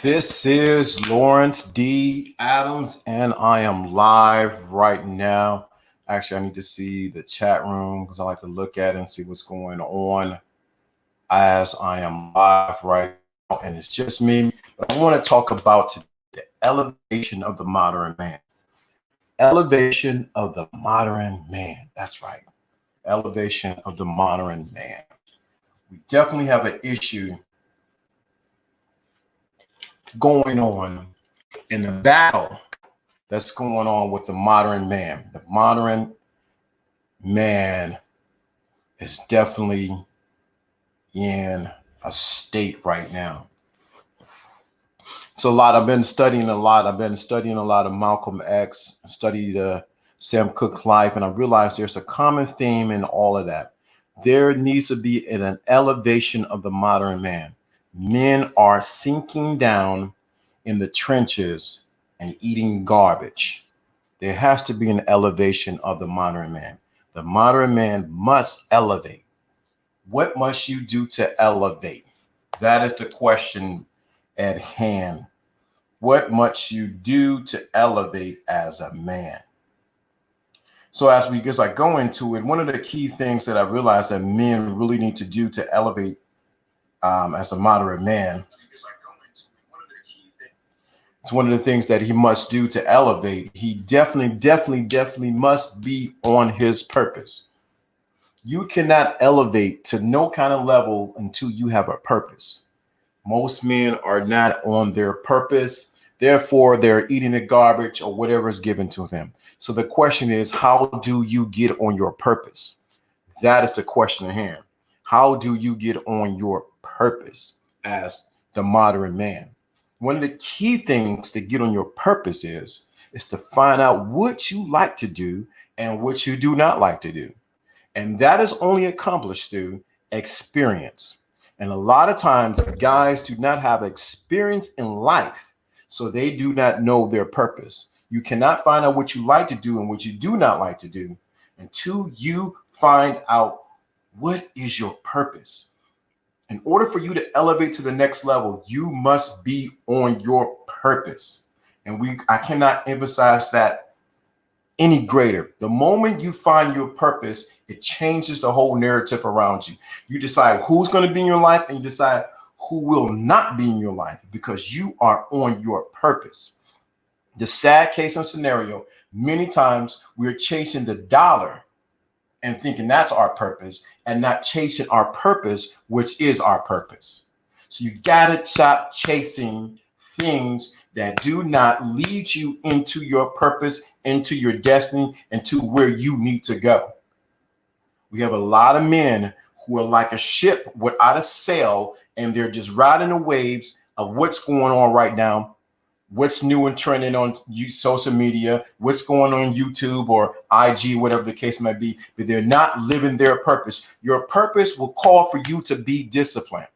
This is Lawrence D. Adams, and I am live right now. Actually, I need to see the chat room because I like to look at it and see what's going on as I am live right now. And it's just me. But I want to talk about today the elevation of the modern man. Elevation of the modern man. That's right. Elevation of the modern man. We definitely have an issue going on in the battle that's going on with the modern man. The modern man is definitely in a state right now. So I've been studying a lot. I've been studying a lot of Malcolm X, studied Sam Cooke's life, and I realized there's a common theme in all of that. There needs to be an elevation of the modern man. Men are sinking down in the trenches and eating garbage. There has to be an elevation of the modern man. The modern man must elevate. What must you do to elevate? That is the question at hand. What must you do to elevate as a man? So as I go into it, one of the key things that I realized that men really need to do to elevate as a modern man, it's one of the things that he must do to elevate. He definitely must be on his purpose. You cannot elevate to no kind of level until you have a purpose. Most men are not on their purpose. Therefore, they're eating the garbage or whatever is given to them. So the question is, how do you get on your purpose? That is the question at hand. How do you get on your purpose as the modern man? One of the key things to get on your purpose is to find out what you like to do and what you do not like to do. And that is only accomplished through experience. And a lot of times guys do not have experience in life, so they do not know their purpose. You cannot find out what you like to do and what you do not like to do until you find out what is your purpose. In order for you to elevate to the next level, you must be on your purpose. And I cannot emphasize that any greater. The moment you find your purpose, it changes the whole narrative around you. You decide who's going to be in your life and you decide who will not be in your life because you are on your purpose. The sad case and scenario, many times we're chasing the dollar and thinking that's our purpose and not chasing our purpose, which is our purpose. So you got to stop chasing things that do not lead you into your purpose, into your destiny, and to where you need to go. We have a lot of men who are like a ship without a sail, and they're just riding the waves of what's going on right now, what's new and trending on social media, what's going on YouTube or IG, whatever the case might be, but they're not living their purpose. Your purpose will call for you to be disciplined.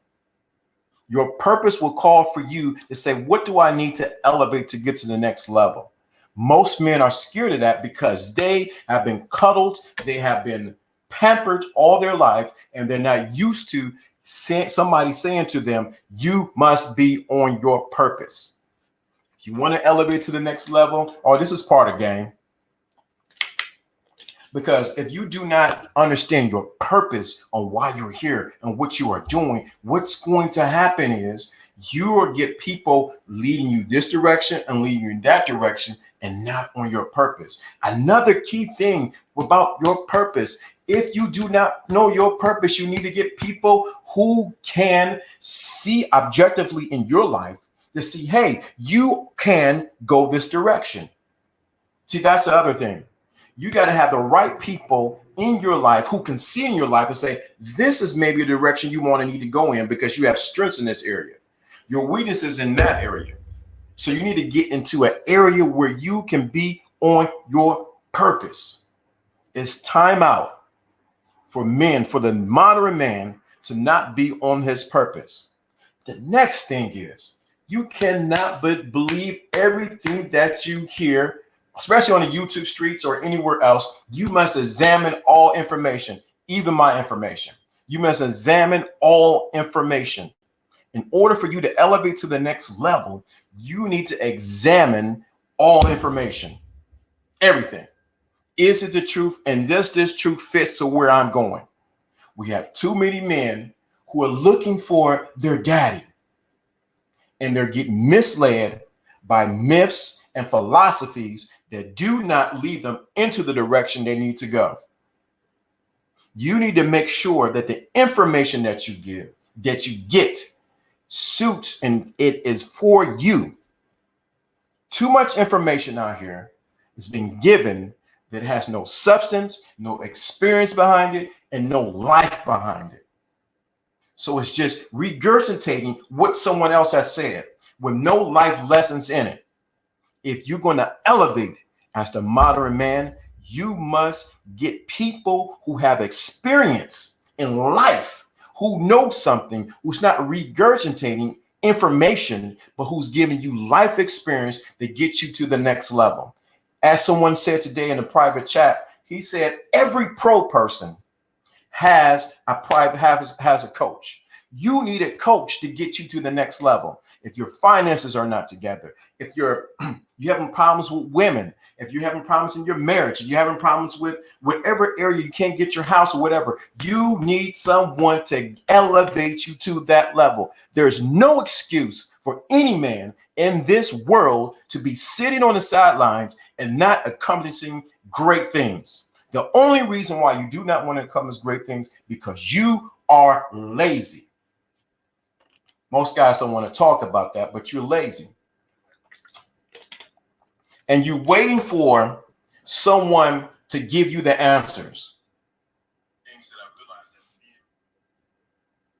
Your purpose will call for you to say, what do I need to elevate to get to the next level? Most men are scared of that because they have been cuddled, they have been pampered all their life, and they're not used to somebody saying to them, you must be on your purpose. If you want to elevate to the next level, this is part of the game. Because if you do not understand your purpose on why you're here and what you are doing, what's going to happen is you will get people leading you this direction and leading you in that direction and not on your purpose. Another key thing about your purpose, if you do not know your purpose, you need to get people who can see objectively in your life to see, hey, you can go this direction. See, that's the other thing. You got to have the right people in your life who can see in your life and say, this is maybe a direction you want to need to go in because you have strengths in this area. Your weakness is in that area. So you need to get into an area where you can be on your purpose. It's time out for men, for the modern man to not be on his purpose. The next thing is, you cannot but believe everything that you hear, especially on the YouTube streets or anywhere else. You must examine all information, even my information. You must examine all information. In order for you to elevate to the next level, you need to examine all information, everything. Is it the truth? And does this truth fit to where I'm going? We have too many men who are looking for their daddy, and they're getting misled by myths and philosophies that do not lead them into the direction they need to go. You need to make sure that the information that you get suits and it is for you. Too much information out here is being given that has no substance, no experience behind it, and no life behind it. So it's just regurgitating what someone else has said with no life lessons in it. If you're going to elevate as the modern man, you must get people who have experience in life, who know something, who's not regurgitating information, but who's giving you life experience that gets you to the next level. As someone said today in a private chat, he said every pro person has a coach. You need a coach to get you to the next level. If your finances are not together, if you're having problems with women, if you're having problems in your marriage, if you're having problems with whatever area you can't get your house or whatever, you need someone to elevate you to that level. There's no excuse for any man in this world to be sitting on the sidelines and not accomplishing great things. The only reason why you do not want to accomplish great things because you are lazy. Most guys don't want to talk about that, but you're lazy. And you're waiting for someone to give you the answers.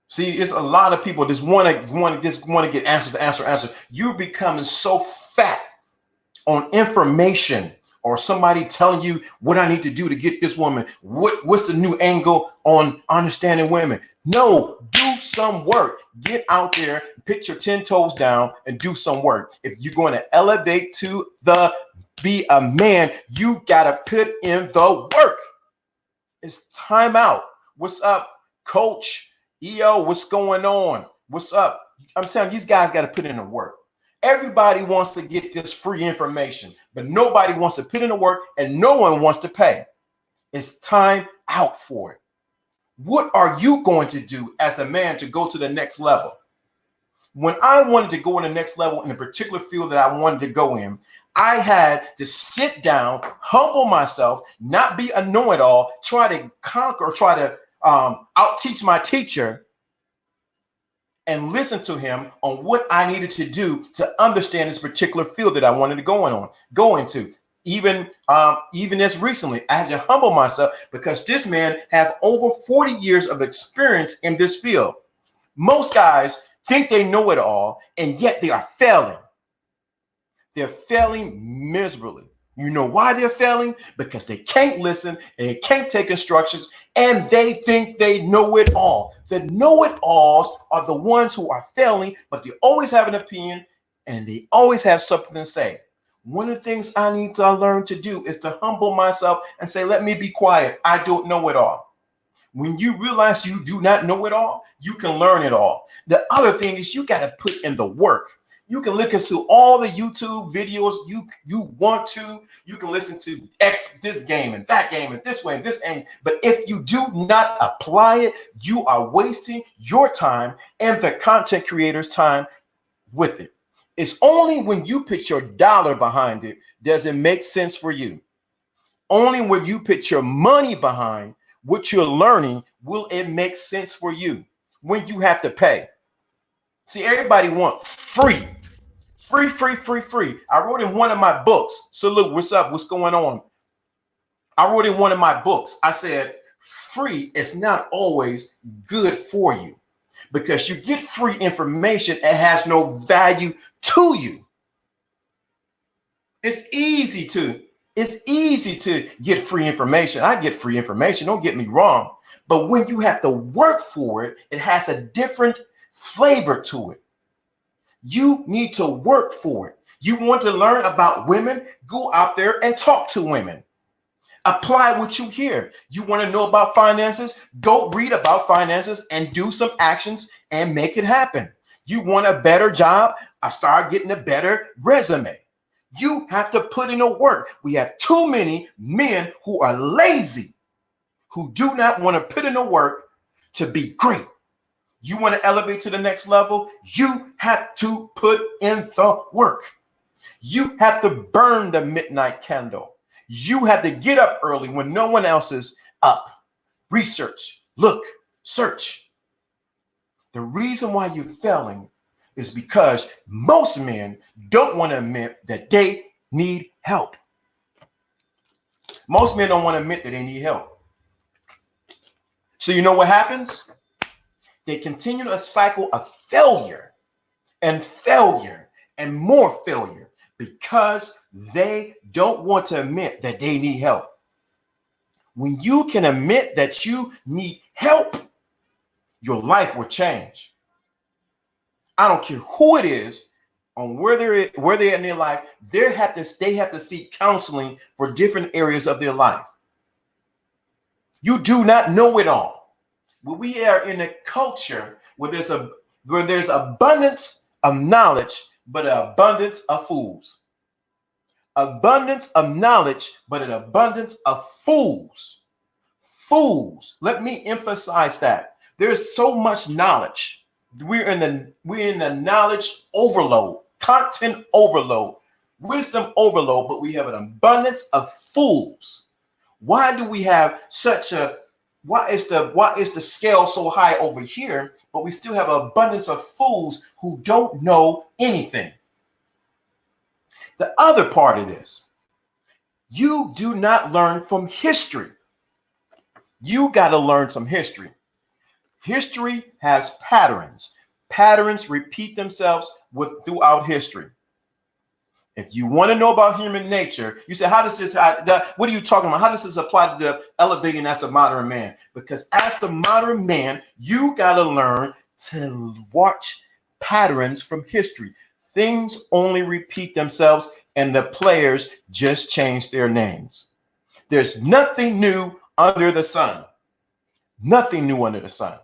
See, it's a lot of people just want to get answers. You're becoming so fat on information or somebody telling you what I need to do to get this woman. What's the new angle on understanding women? No, do some work. Get out there, put your 10 toes down and do some work. If you're going to elevate to be a man, you got to put in the work. It's time out. What's up, Coach? EO, what's going on? What's up? I'm telling you, these guys got to put in the work. Everybody wants to get this free information, but nobody wants to put in the work and no one wants to pay. It's time out for it. What are you going to do as a man to go to the next level? When I wanted to go in the next level in a particular field that I wanted to go in, I had to sit down, humble myself, not be a know-it-all, try to conquer, try to out-teach my teacher, and listen to him on what I needed to do to understand this particular field that I wanted to go into. Even as recently, I had to humble myself because this man has over 40 years of experience in this field. Most guys think they know it all, and yet they are failing. They're failing miserably. You know why they're failing? Because they can't listen and they can't take instructions and they think they know it all. The know-it-alls are the ones who are failing, but they always have an opinion and they always have something to say. One of the things I need to learn to do is to humble myself and say, let me be quiet. I don't know it all. When you realize you do not know it all, you can learn it all. The other thing is you got to put in the work. You can look into all the YouTube videos you want to. You can listen to this game and that game and this way and this and. But if you do not apply it, you are wasting your time and the content creator's time with it. It's only when you put your dollar behind it does it make sense for you. Only when you put your money behind what you're learning will it make sense for you. When you have to pay. See, everybody wants free. Free. I wrote in one of my books. Salute, what's up? What's going on? I wrote in one of my books. I said, free is not always good for you because you get free information. It has no value to you. It's easy to get free information. I get free information. Don't get me wrong. But when you have to work for it, it has a different flavor to it. You need to work for it. You want to learn about women? Go out there and talk to women. Apply what you hear. You want to know about finances? Go read about finances and do some actions and make it happen. You want a better job? I start getting a better resume. You have to put in the work. We have too many men who are lazy, who do not want to put in the work to be great. You want to elevate to the next level? You have to put in the work. You have to burn the midnight candle. You have to get up early when no one else is up. Research, look, search. The reason why you're failing is because most men don't want to admit that they need help. Most men don't want to admit that they need help. So you know what happens? They continue a cycle of failure and failure and more failure because they don't want to admit that they need help. When you can admit that you need help, your life will change. I don't care who it is, on where they're at in their they have to seek counseling for different areas of their life. You do not know it all. But we are in a culture where there's abundance of knowledge, but an abundance of fools. Abundance of knowledge, but an abundance of fools. Fools. Let me emphasize that. There's so much knowledge. We're in the knowledge overload, content overload, wisdom overload, but we have an abundance of fools. Why do we have why is the scale so high over here, but we still have an abundance of fools who don't know anything? The other part of this, you do not learn from history. You got to learn some history. History has patterns. Patterns repeat themselves throughout history. If you want to know about human nature, you say, what are you talking about? How does this apply to the elevating as the modern man? Because as the modern man, you got to learn to watch patterns from history. Things only repeat themselves and the players just change their names. There's nothing new under the sun. Nothing new under the sun.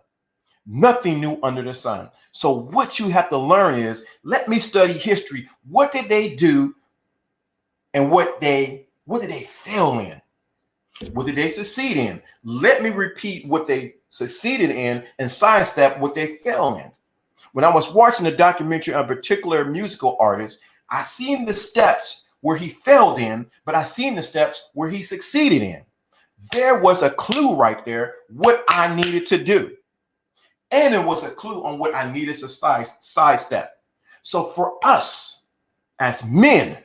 Nothing new under the sun. So what you have to learn is, let me study history. What did they do and what did they fail in? What did they succeed in? Let me repeat what they succeeded in and sidestep what they fell in. When I was watching a documentary on a particular musical artist, I seen the steps where he failed in, but I seen the steps where he succeeded in. There was a clue right there what I needed to do. And it was a clue on what I needed to sidestep. So for us as men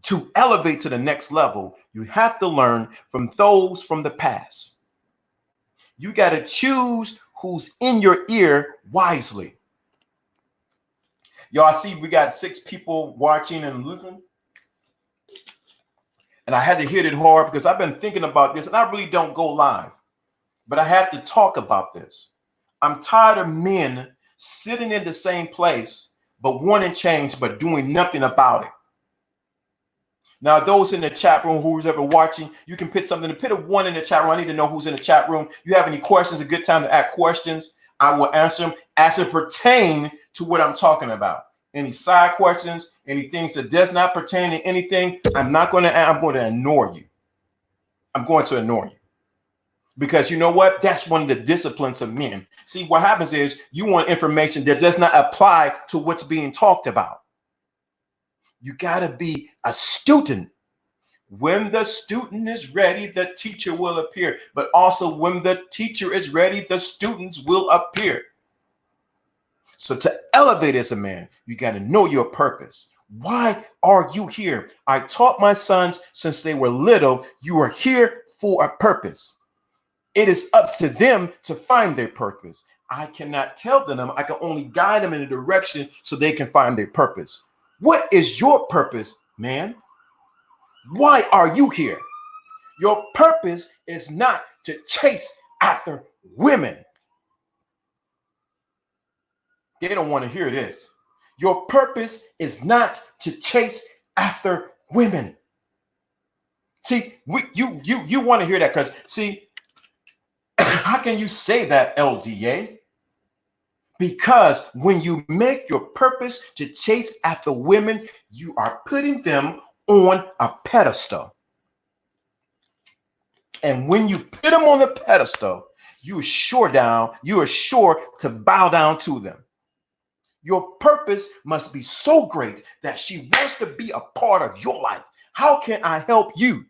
to elevate to the next level, you have to learn from those from the past. You got to choose who's in your ear wisely. Y'all see, we got 6 people watching and looking. And I had to hit it hard because I've been thinking about this and I really don't go live, but I have to talk about this. I'm tired of men sitting in the same place, but wanting change, but doing nothing about it. Now, those in the chat room, who's ever watching, you can put something, put a 1 in the chat room. I need to know who's in the chat room. You have any questions, a good time to ask questions. I will answer them as it pertain to what I'm talking about. Any side questions, any things that does not pertain to anything, I'm going to ignore you. I'm going to ignore you. Because you know what? That's one of the disciplines of men. See, what happens is you want information that does not apply to what's being talked about. You got to be a student. When the student is ready, the teacher will appear. But also when the teacher is ready, the students will appear. So to elevate as a man, you got to know your purpose. Why are you here? I taught my sons since they were little, you are here for a purpose. It is up to them to find their purpose. I cannot tell them. I can only guide them in a direction so they can find their purpose. What is your purpose, man? Why are you here? Your purpose is not to chase after women. They don't want to hear this. Your purpose is not to chase after women. See, you want to hear that because, see, how can you say that, LDA? Because when you make your purpose to chase after women, you are putting them on a pedestal. And when you put them on the pedestal, you are sure to bow down to them. Your purpose must be so great that she wants to be a part of your life. How can I help you?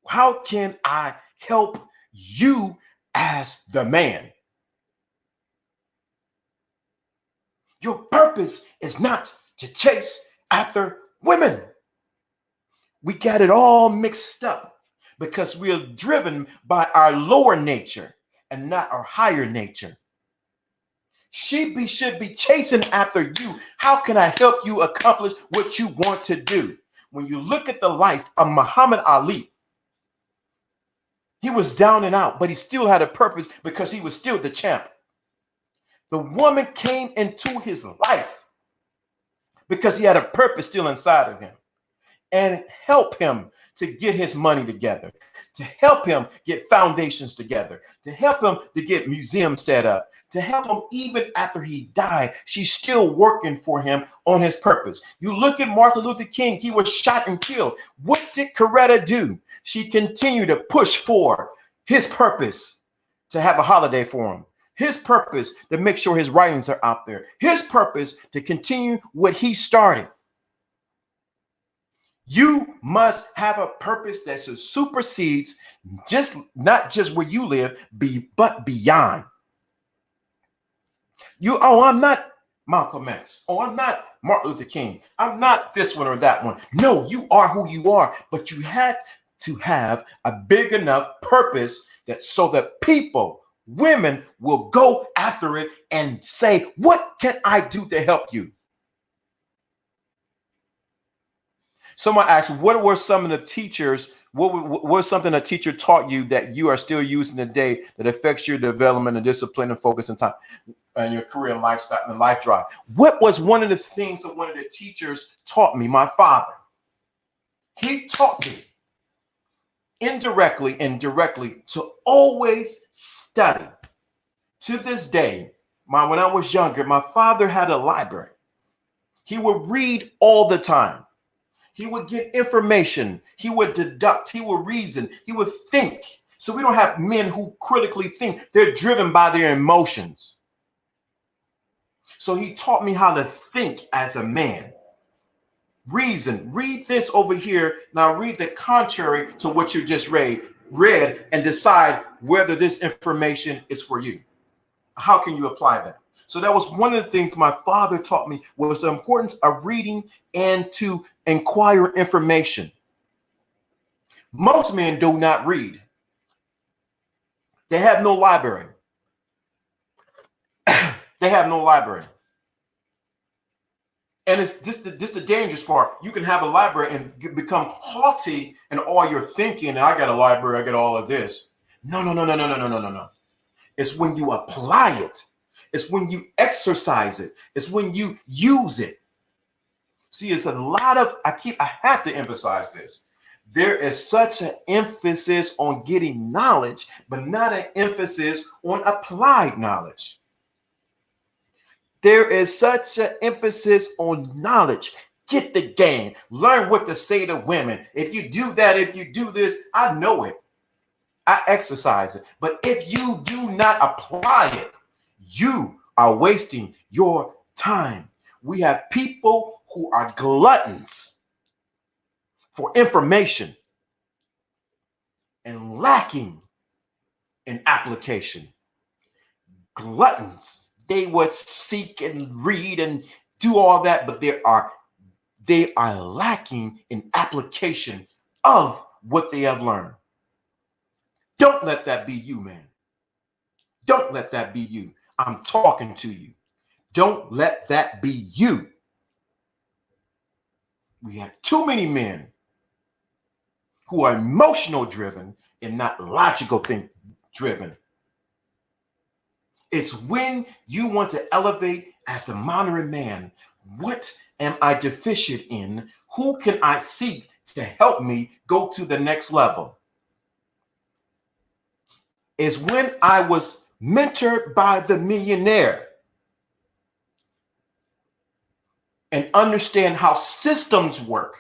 How can I help you as the man? Your purpose is not to chase after women. We got it all mixed up because we are driven by our lower nature and not our higher nature. She should be chasing after you. How can I help you accomplish what you want to do? When you look at the life of Muhammad Ali, he was down and out, but he still had a purpose because he was still the champ. The woman came into his life because he had a purpose still inside of him and help him to get his money together, to help him get foundations together, to help him to get museums set up, to help him even after he died. She's still working for him on his purpose. You look at Martin Luther King, he was shot and killed. What did Coretta do? She continued to push for his purpose to have a holiday for him. His purpose to make sure his writings are out there. His purpose to continue what he started. You must have a purpose that supersedes not just where you live, but beyond. I'm not Malcolm X. I'm not Martin Luther King. I'm not this one or that one. No, you are who you are, but you had to have a big enough purpose so that women will go after it and say, what can I do to help you? Someone asked, what were some of the teachers, what was something a teacher taught you that you are still using today that affects your development and discipline and focus and time and your career and lifestyle and life drive? What was one of the things that one of the teachers taught me? My father. He taught me indirectly and directly to always study. To this day, when I was younger, my father had a library. He would read all the time. He would get information. He would deduct. He would reason. He would think. So we don't have men who critically think. They're driven by their emotions. So he taught me how to think as a man. Reason. Read this over here. Now read the contrary to what you just read and decide whether this information is for you. How can you apply that? So that was one of the things my father taught me, was the importance of reading and to inquire information. Most men do not read. They have no library. They have no library. And it's just the dangerous part. You can have a library and become haughty in all your thinking. I got a library, I got all of this. No. It's when you apply it. It's when you exercise it. It's when you use it. See, it's a lot of, I have to emphasize this. There is such an emphasis on getting knowledge, but not an emphasis on applied knowledge. There is such an emphasis on knowledge. Get the game. Learn what to say to women. If you do that, if you do this, I know it. I exercise it. But if you do not apply it, you are wasting your time. We have people who are gluttons for information and lacking in application. Gluttons. They would seek and read and do all that, but they are lacking in application of what they have learned. Don't let that be you, man. Don't let that be you. I'm talking to you. Don't let that be you. We have too many men who are emotional driven and not logical driven. It's when you want to elevate as the modern man. What am I deficient in? Who can I seek to help me go to the next level? Is when I was mentored by the millionaire, and understand how systems work.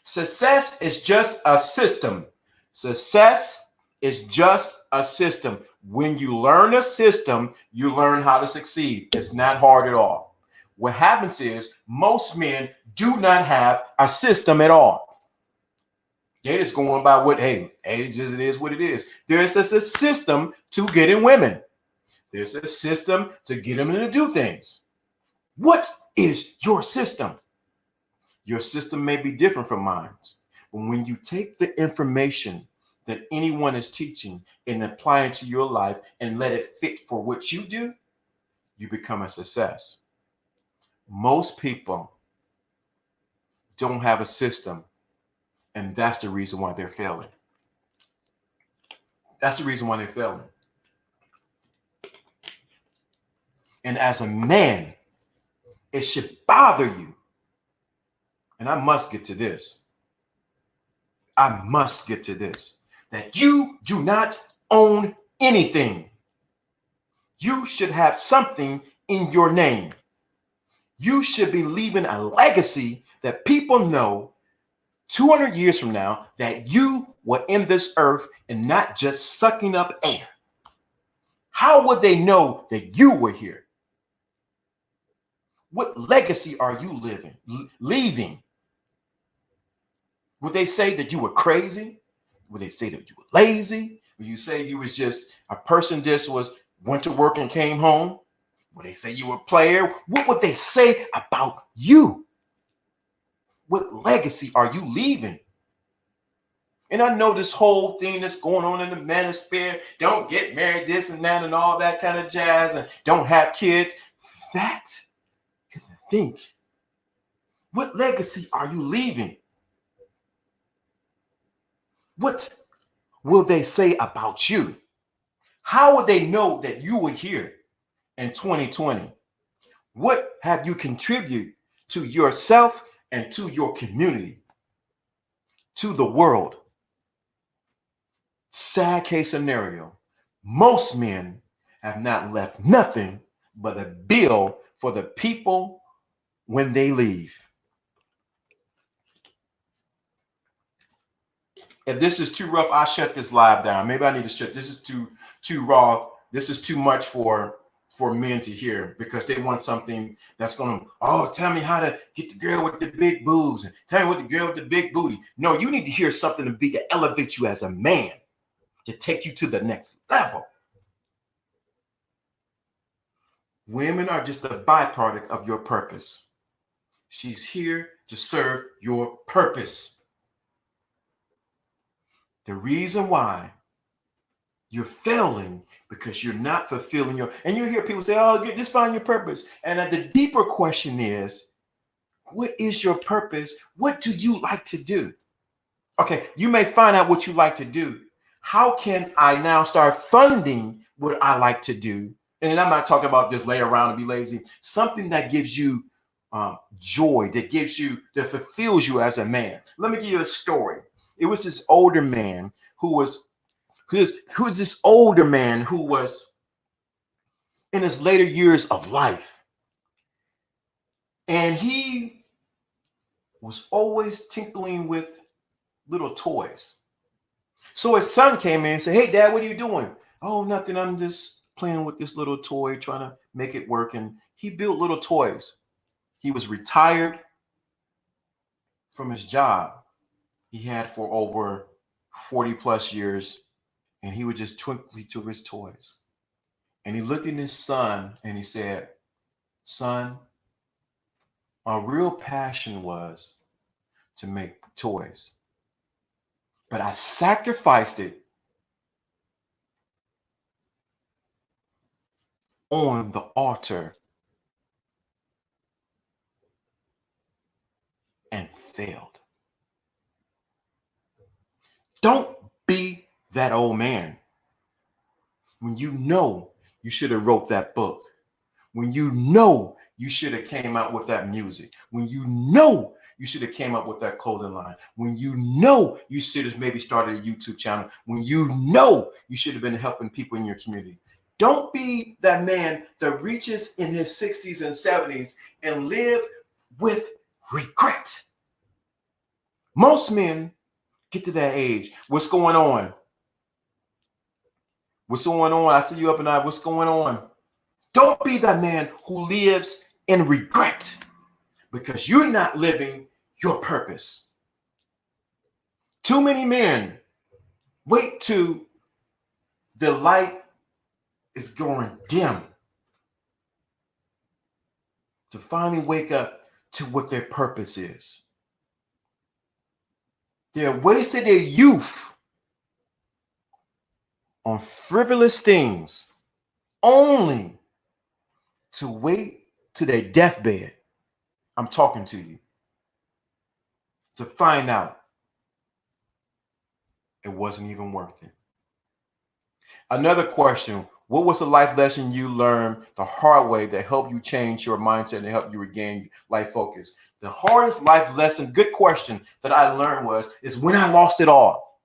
Success is just a system. Success is just a system. When you learn a system, you learn how to succeed. It's not hard at all. What happens is most men do not have a system at all. They're just going by what, hey, age is, it is what it is. There's just a system to getting women. There's a system to get them to do things. What is your system? Your system may be different from mine. But when you take the information that anyone is teaching and apply it to your life and let it fit for what you do, you become a success. Most people don't have a system, and that's the reason why they're failing. That's the reason why they're failing. And as a man, it should bother you. And I must get to this. I must get to this. That you do not own anything. You should have something in your name. You should be leaving a legacy that people know 200 years from now that you were in this earth and not just sucking up air. How would they know that you were here? What legacy are you leaving? Would they say that you were crazy? Would they say that you were lazy? Would you say you was just a person went to work and came home? Would they say you were a player? What would they say about you? What legacy are you leaving? And I know this whole thing that's going on in the manosphere, don't get married, this and that, and all that kind of jazz, and don't have kids. That is the thing. What legacy are you leaving? What will they say about you? How would they know that you were here in 2020? What have you contributed to yourself and to your community, to the world? Sad case scenario. Most men have not left nothing but a bill for the people when they leave. If this is too rough, I'll shut this live down. Maybe I need to shut. This is too raw. This is too much for men to hear, because they want something that's going to, tell me how to get the girl with the big boobs and tell me what the girl with the big booty. No, you need to hear something to elevate you as a man, to take you to the next level. Women are just a byproduct of your purpose. She's here to serve your purpose. The reason why you're failing because you're not fulfilling and you hear people say, just find your purpose. And the deeper question is, what is your purpose? What do you like to do? Okay, you may find out what you like to do. How can I now start funding what I like to do? And I'm not talking about just lay around and be lazy. Something that gives you joy, that fulfills you as a man. Let me give you a story. It was this older man who was in his later years of life. And he was always tinkling with little toys. So his son came in and said, "Hey, Dad, what are you doing?" "Oh, nothing. I'm just playing with this little toy, trying to make it work." And he built little toys. He was retired from his job he had for over 40 plus years. And he would just twinkle to his toys. And he looked at his son and he said, "Son, my real passion was to make toys. But I sacrificed it on the altar and failed." Don't be that old man when you know you should have wrote that book, when you know you should have came out with that music, when you know you should have came up with that clothing line, when you know you should have maybe started a YouTube channel, when you know you should have been helping people in your community. Don't be that man that reaches in his 60s and 70s and live with regret. Most men get to that age. What's going on? What's going on? I see you up and I. What's going on? Don't be that man who lives in regret because you're not living your purpose. Too many men wait till the light is going dim to finally wake up to what their purpose is. They're wasting their youth on frivolous things only to wait to their deathbed. I'm talking to you to find out it wasn't even worth it. Another question: what was a life lesson you learned the hard way that helped you change your mindset and help you regain life focus? The hardest life lesson, good question, that I learned is when I lost it all.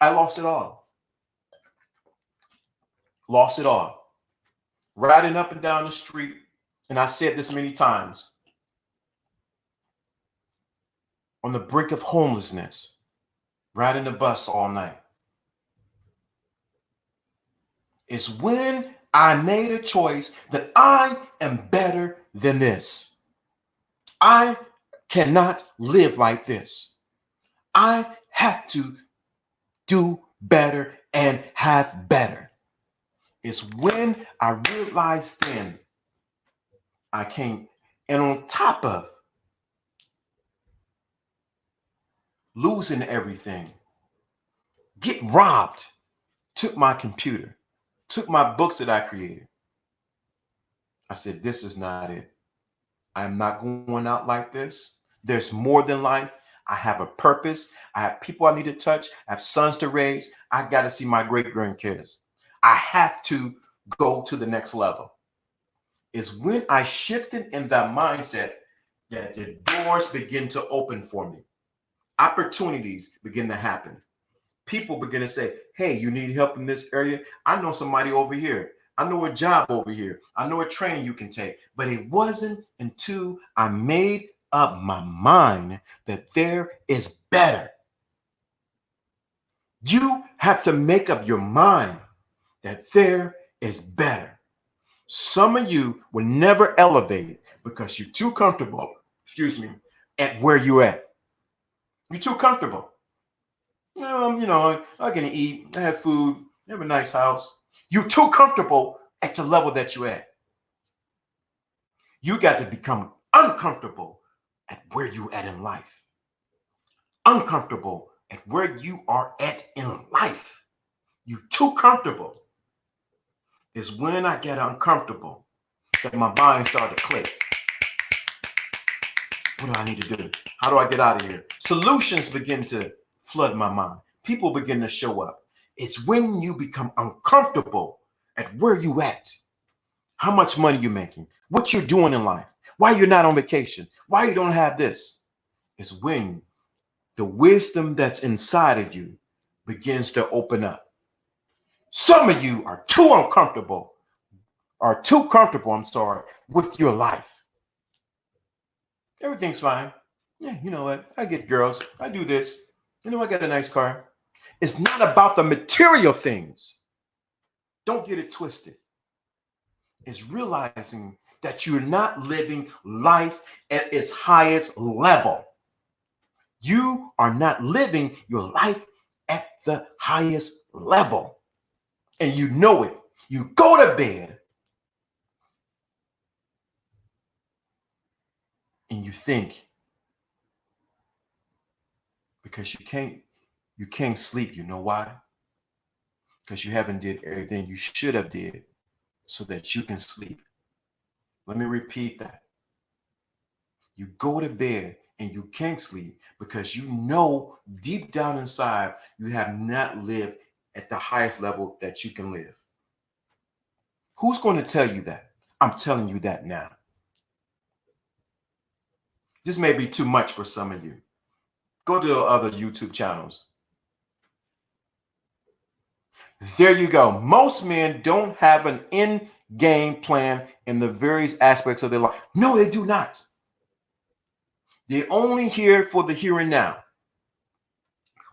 I lost it all. Lost it all. Riding up and down the street, and I said this many times, on the brink of homelessness, riding the bus all night. It's when I made a choice that I am better than this. I cannot live like this. I have to do better and have better. It's when I realized then I can't, and on top of losing everything, get robbed, took my computer, took my books that I created. I said, this is not it. I am not going out like this. There's more than life. I have a purpose. I have people I need to touch. I have sons to raise. I got to see my great grandkids. I have to go to the next level. It's when I shifted in that mindset that the doors begin to open for me. Opportunities begin to happen. People begin to say, hey, you need help in this area? I know somebody over here. I know a job over here. I know a training you can take. But it wasn't until I made up my mind that there is better. You have to make up your mind that there is better. Some of you will never elevate because you're too comfortable, at where you're at. You're too comfortable. I can eat, I have food, I have a nice house. You're too comfortable at the level that you're at. You got to become uncomfortable at where you're at in life. Uncomfortable at where you are at in life. You're too comfortable. It's when I get uncomfortable that my mind started to click. What do I need to do? How do I get out of here? Solutions begin to flood my mind. People begin to show up. It's when you become uncomfortable at where you at, how much money you're making, what you're doing in life, why you're not on vacation, why you don't have this. It's when the wisdom that's inside of you begins to open up. Some of you are too comfortable with your life. Everything's fine. Yeah, you know what? I get girls. I do this. I got a nice car. It's not about the material things. Don't get it twisted. It's realizing that you're not living life at its highest level. You are not living your life at the highest level. And you know it. You go to bed and you think, because you can't sleep. You know why? Because you haven't did everything you should have did so that you can sleep. Let me repeat that. You go to bed and you can't sleep because you know deep down inside you have not lived at the highest level that you can live. Who's going to tell you that? I'm telling you that now. This may be too much for some of you. Go to the other YouTube channels. There you go. Most men don't have an end game plan in the various aspects of their life. No, they do not. They're only here for the here and now.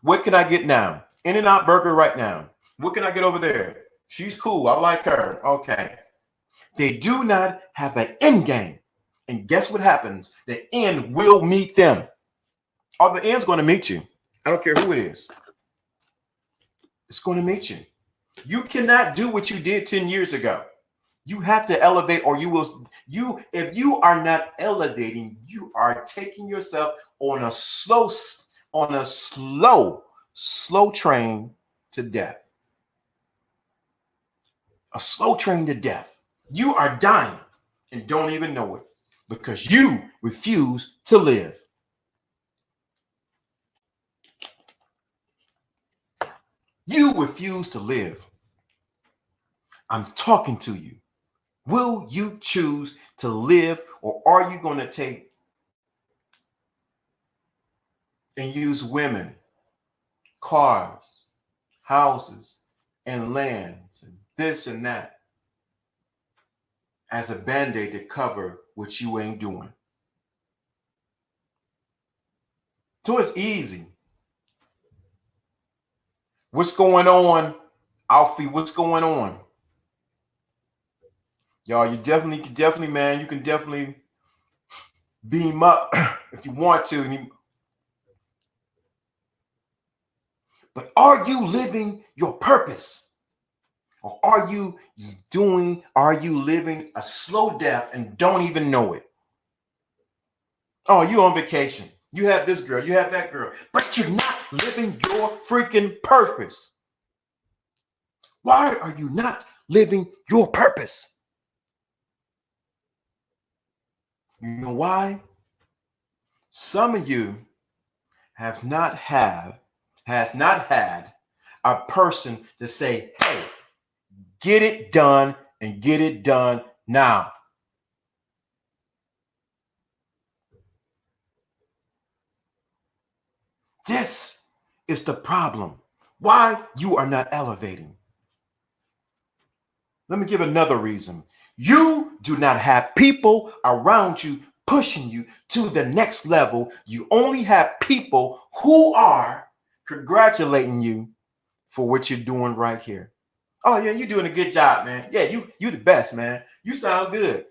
What can I get now? In-N-Out Burger right now. What can I get over there? She's cool. I like her. Okay. They do not have an end game. And guess what happens? The end will meet them. Or the end's going to meet you. I don't care who it is. It's going to meet you. You cannot do what you did 10 years ago. You have to elevate, or you will. If you are not elevating, you are taking yourself on a slow train to death. A slow train to death. You are dying and don't even know it because you refuse to live. You refuse to live. I'm talking to you. Will you choose to live, or are you going to take and use women, cars, houses, and lands, and this and that as a band-aid to cover what you ain't doing? So it's easy. What's going on, Alfie? What's going on? Y'all, you definitely, man, you can definitely beam up if you want to. But are you living your purpose? Or are you living a slow death and don't even know it? Oh, you on vacation. You have this girl, you have that girl, but you're not living your freaking purpose. Why are you not living your purpose? You know why? Some of you has not had a person to say, hey, get it done and get it done now. This is the problem. Why you are not elevating. Let me give another reason. You do not have people around you pushing you to the next level. You only have people who are congratulating you for what you're doing right here. Oh yeah, you're doing a good job, man. Yeah, you the best, man. You sound good.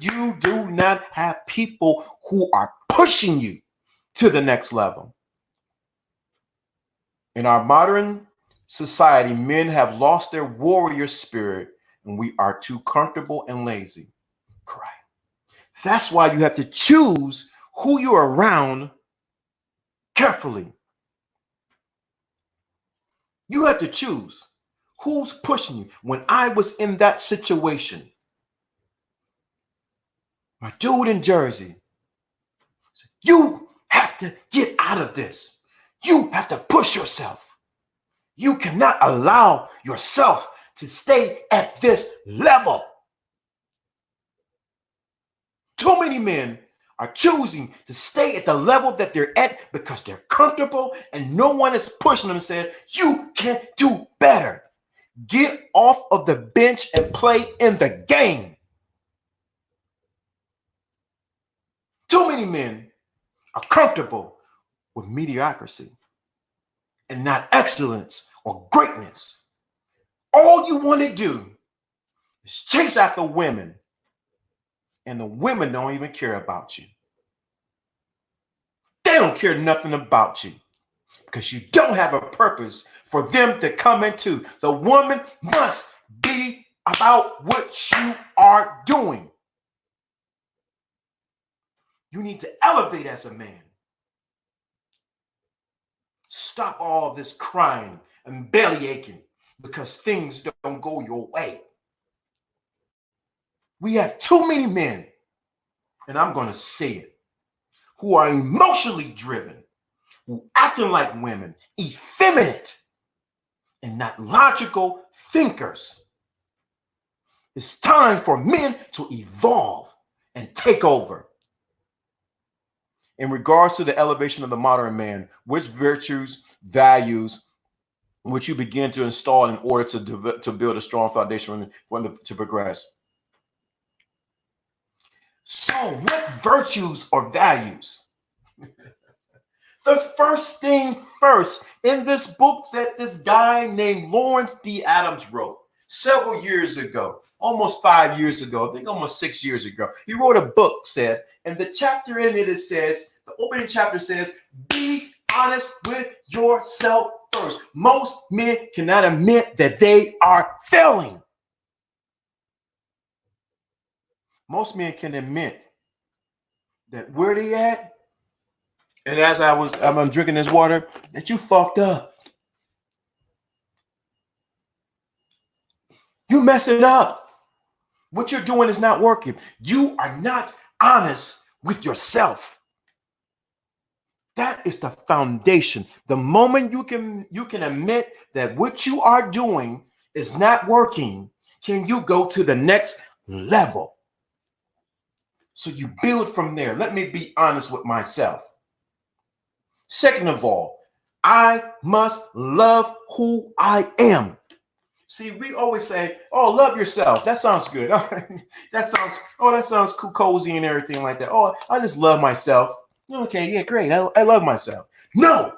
You do not have people who are pushing you to the next level. In our modern society, men have lost their warrior spirit and we are too comfortable and lazy. Correct. That's why you have to choose who you're around carefully. You have to choose who's pushing you. When I was in that situation, my dude in Jersey said, you have to get out of this. You have to push yourself. You cannot allow yourself to stay at this level. Too many men are choosing to stay at the level that they're at because they're comfortable and no one is pushing them and saying, you can do better. Get off of the bench and play in the game. Too many men are comfortable with mediocrity and not excellence or greatness. All you want to do is chase after women, and the women don't even care about you. They don't care nothing about you because you don't have a purpose for them to come into. The woman must be about what you are doing. You need to elevate as a man. Stop all this crying and belly aching because things don't go your way. We have too many men, and I'm going to say it, who are emotionally driven, who acting like women, effeminate, and not logical thinkers. It's time for men to evolve and take over. In regards to the elevation of the modern man, which virtues, values, which you begin to install in order to build a strong foundation for them to progress. So, what virtues or values? The first thing first, in this book that this guy named Lawrence D. Adams wrote several years ago, almost 5 years ago, I think almost 6 years ago, he wrote a book, and the chapter in it, the opening chapter says, be honest with yourself first. Most men cannot admit that they are failing. Most men can admit that where they at, and as I'm drinking this water, that you fucked up. You messing up. What you're doing is not working. You are not honest with yourself. That is the foundation. The moment you can admit that what you are doing is not working, can you go to the next level? So you build from there. Let me be honest with myself. Second of all, I must love who I am. See, we always say, oh, love yourself. That sounds good. that sounds cool, cozy and everything like that. Oh, I just love myself. Okay, yeah, great. I love myself. No.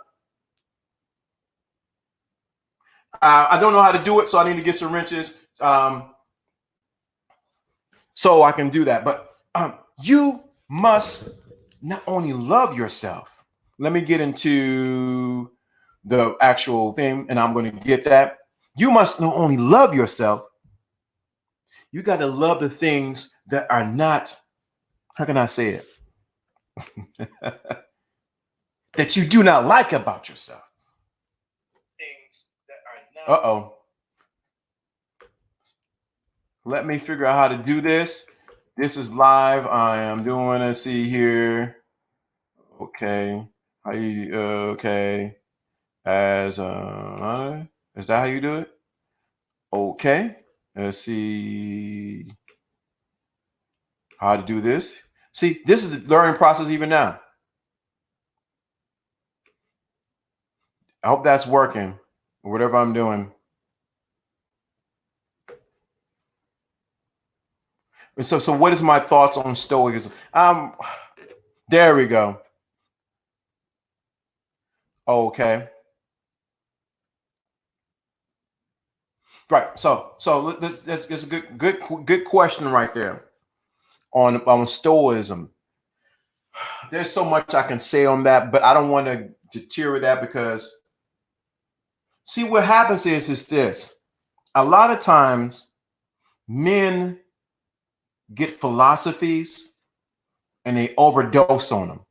I don't know how to do it, so I need to get some wrenches so I can do that. But you must not only love yourself. Let me get into the actual thing, and I'm going to get that. You must not only love yourself, you got to love the things that are not, how can I say it? That you do not like about yourself. Things that are not. Uh-oh. Let me figure out how to do this. This is live. I am doing, let's see here. Okay. How you, okay. Is that how you do it? Okay. Let's see how to do this. See, this is the learning process even now. I hope that's working, whatever I'm doing. So what is my thoughts on Stoicism? There we go. Okay. Right. So this is a good question right there on Stoicism. There's so much I can say on that, but I don't want to deter that because see what happens is this. A lot of times men get philosophies and they overdose on them.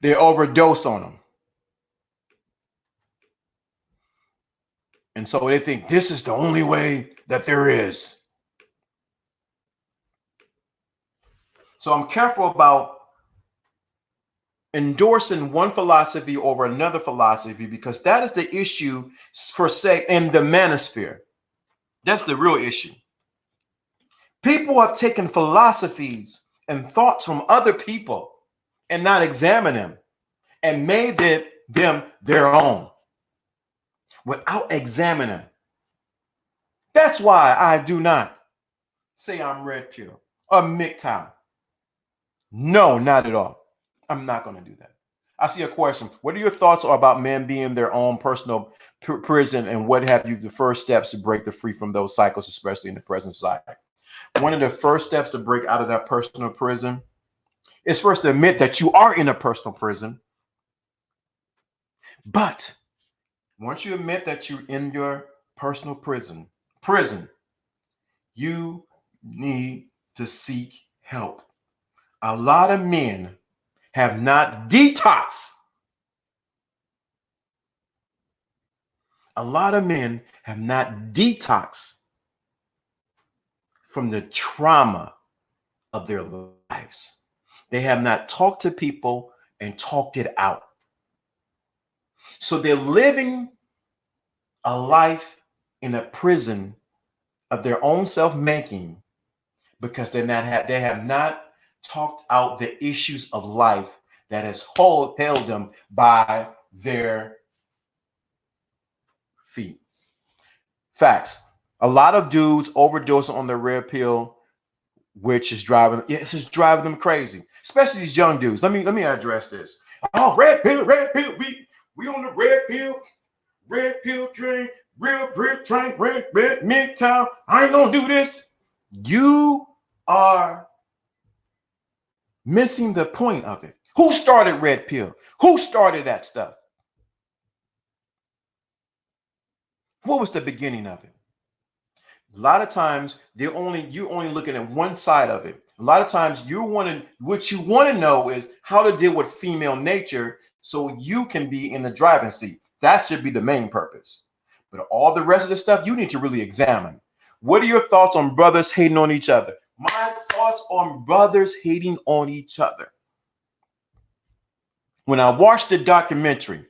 They overdose on them. And so they think this is the only way that there is. So I'm careful about endorsing one philosophy over another philosophy because that is the issue for say in the manosphere. That's the real issue. People have taken philosophies and thoughts from other people and not examined them and made them their own without examining. That's why I do not say I'm red pill or MGTOW. No, not at all. I'm not going to do that. I see a question. What are your thoughts about men being their own personal prison and what have you, the first steps to break the free from those cycles, especially in the present society? One of the first steps to break out of that personal prison is first to admit that you are in a personal prison. But once you admit that you're in your personal prison, you need to seek help. A lot of men have not detoxed. A lot of men have not detoxed from the trauma of their lives. They have not talked to people and talked it out. So they're living a life in a prison of their own self-making because they have not talked out the issues of life that has held them by their feet. Facts. A lot of dudes overdose on the red pill, which is driving, it's just driving them crazy, especially these young dudes. Let me address this. Oh, red pill, we on the red pill train, real brick train, red midtown. I ain't gonna do this. You are missing the point of it. Who started red pill? Who started that stuff? What was the beginning of it? A lot of times you're only looking at one side of it. A lot of times what you want to know is how to deal with female nature so you can be in the driving seat. That should be the main purpose. But all the rest of the stuff you need to really examine. What are your thoughts on brothers hating on each other? My thoughts on brothers hating on each other. When I watched the documentary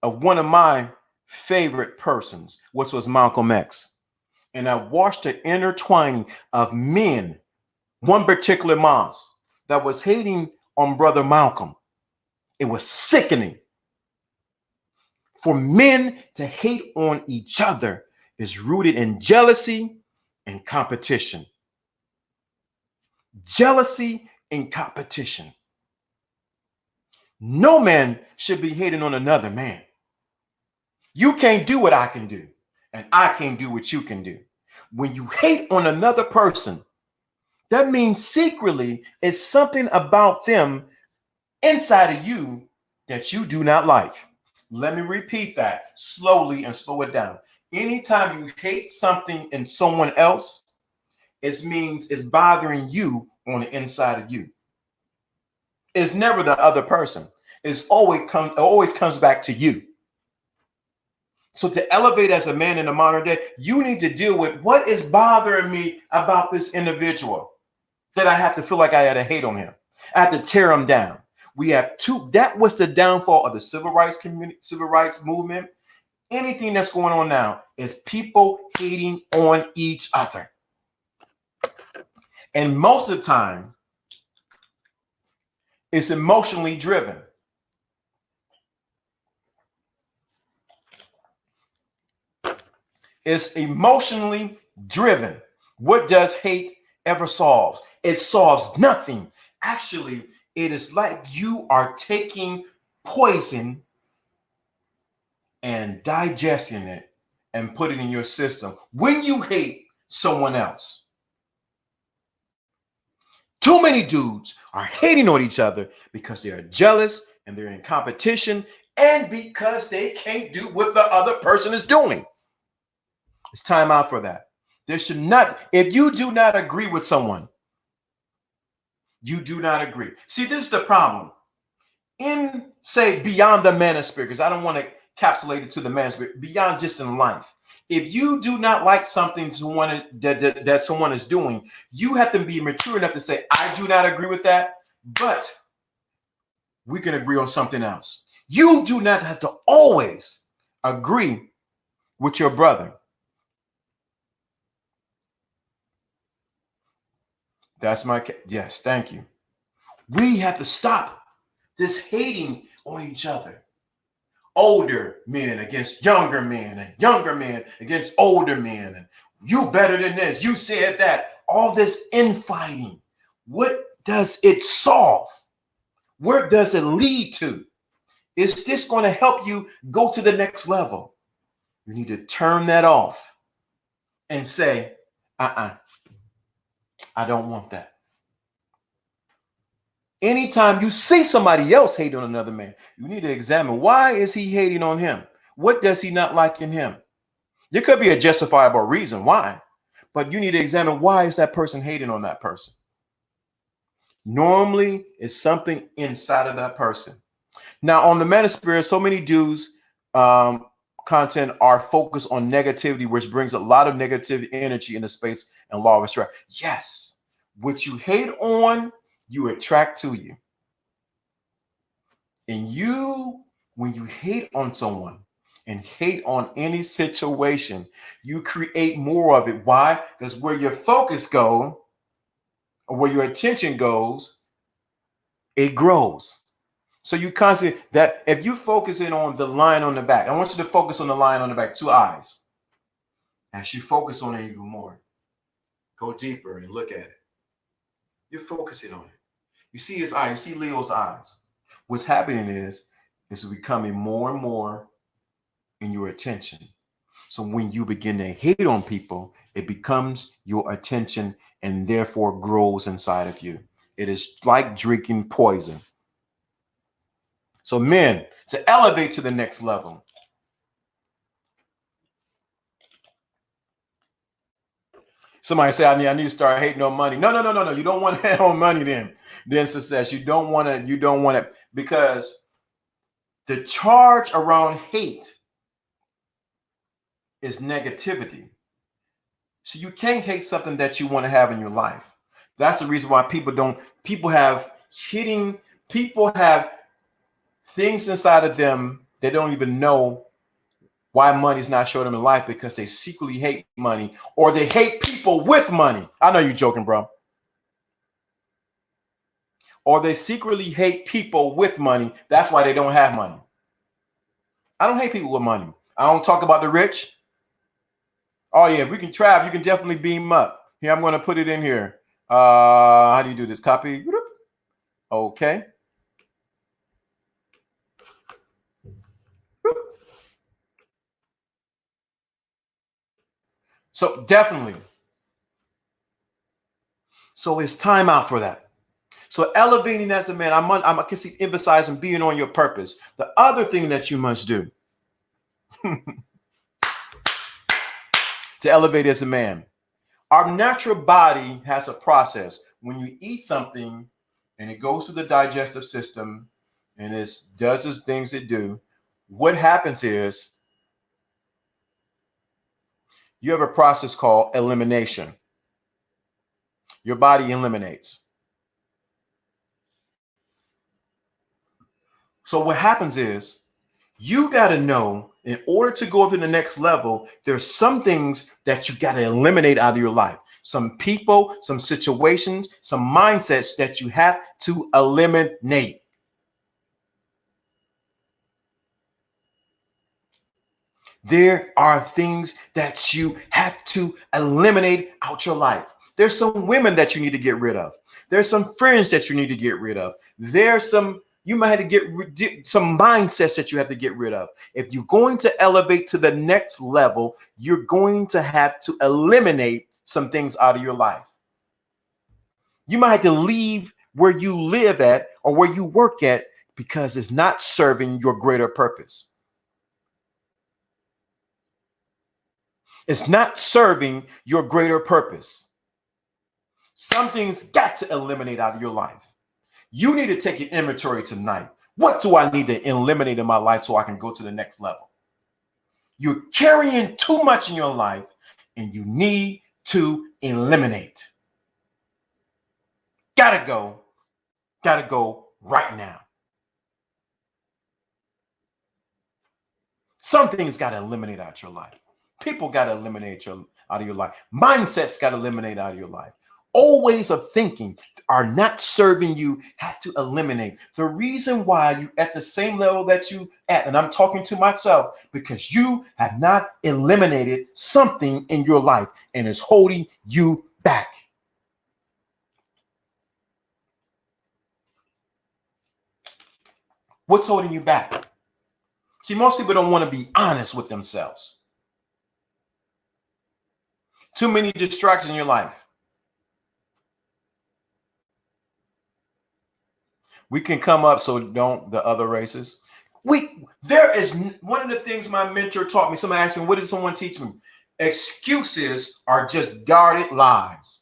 of one of my favorite persons, which was Malcolm X, and I watched the intertwining of men, one particular Moss that was hating on brother Malcolm. It was sickening. For men to hate on each other is rooted in jealousy and competition. Jealousy and competition. No man should be hating on another man. You can't do what I can do, and I can't do what you can do. When you hate on another person, that means secretly it's something about them inside of you that you do not like. Let me repeat that slowly and slow it down. Anytime you hate something in someone else, it means it's bothering you on the inside of you. It's never the other person. It always comes back to you. So to elevate as a man in the modern day, you need to deal with what is bothering me about this individual that I have to feel like I had to hate on him. I have to tear him down. We have two. That was the downfall of the civil rights community, civil rights movement. Anything that's going on now is people hating on each other. And most of the time, it's emotionally driven. It's emotionally driven. What does hate ever solve? It solves nothing. Actually, it is like you are taking poison and digesting it and put it in your system when you hate someone else. Too many dudes are hating on each other because they are jealous and they're in competition and because they can't do what the other person is doing. It's time out for that. There should not, if you do not agree with someone, you do not agree. See, this is the problem. In, say, beyond the manosphere, because I don't want to capsulate it to the manosphere, beyond just in life. If you do not like something that someone is doing, you have to be mature enough to say, I do not agree with that, but we can agree on something else. You do not have to always agree with your brother. That's my, yes, thank you. We have to stop this hating on each other. Older men against younger men and younger men against older men. And you better than this. You said that. All this infighting. What does it solve? Where does it lead to? Is this going to help you go to the next level? You need to turn that off and say, I don't want that. Anytime you see somebody else hate on another man, you need to examine, why is he hating on him? What does he not like in him? There could be a justifiable reason why, but you need to examine, why is that person hating on that person? Normally, it's something inside of that person. Now, on the manosphere, so many dudes content are focused on negativity, which brings a lot of negative energy into space and law of attraction. Yes, what you hate on, you attract to you. And when you hate on someone and hate on any situation, you create more of it. Why? Because where your focus goes, or where your attention goes, it grows. So you constantly that if you focus in on the line on the back, I want you to focus on the line on the back, 2 eyes. As you focus on it even more, go deeper and look at it. You're focusing on it. You see his eye, you see Leo's eyes. What's happening is it's becoming more and more in your attention. So when you begin to hate on people, it becomes your attention and therefore grows inside of you. It is like drinking poison. So men, to elevate to the next level, somebody say, I need to start hating on money. No. You don't want to hate on money then success. You don't want to, because the charge around hate is negativity. So you can't hate something that you want to have in your life. That's the reason why people have things inside of them they don't even know why money's not showing them in life, because they secretly hate money or they hate people with money. I know you're joking, bro. Or they secretly hate people with money. That's why they don't have money. I don't hate people with money. I don't talk about the rich. Oh yeah, we can travel. You can definitely beam up. Here, I'm going to put it in here. How do you do this? Copy. Okay. So definitely. So it's time out for that. So elevating as a man, I can see emphasizing being on your purpose. The other thing that you must do to elevate as a man, our natural body has a process. When you eat something and it goes through the digestive system and it does its things it do, what happens is you have a process called elimination. Your body eliminates. So what happens is you got to know, in order to go to the next level, there's some things that you got to eliminate out of your life. Some people, some situations, some mindsets that you have to eliminate. There are things that you have to eliminate out your life. There's some women that you need to get rid of. There's some friends that you need to get rid of. There's some, you might have to get some mindsets that you have to get rid of. If you're going to elevate to the next level, you're going to have to eliminate some things out of your life. You might have to leave where you live at or where you work at because it's not serving your greater purpose. It's not serving your greater purpose. Something's got to eliminate out of your life. You need to take an inventory tonight. What do I need to eliminate in my life so I can go to the next level? You're carrying too much in your life and you need to eliminate. Gotta go right now. Some things got to eliminate out your life. People got to eliminate out of your life. Mindsets got to eliminate out of your life. Old ways of thinking are not serving you, have to eliminate. The reason why you at the same level that you at, and I'm talking to myself, because you have not eliminated something in your life and it's holding you back. What's holding you back? See, most people don't want to be honest with themselves. Too many distractions in your life. We can come up, so don't the other races. There is one of the things my mentor taught me. Somebody asked me, what did someone teach me? Excuses are just guarded lies.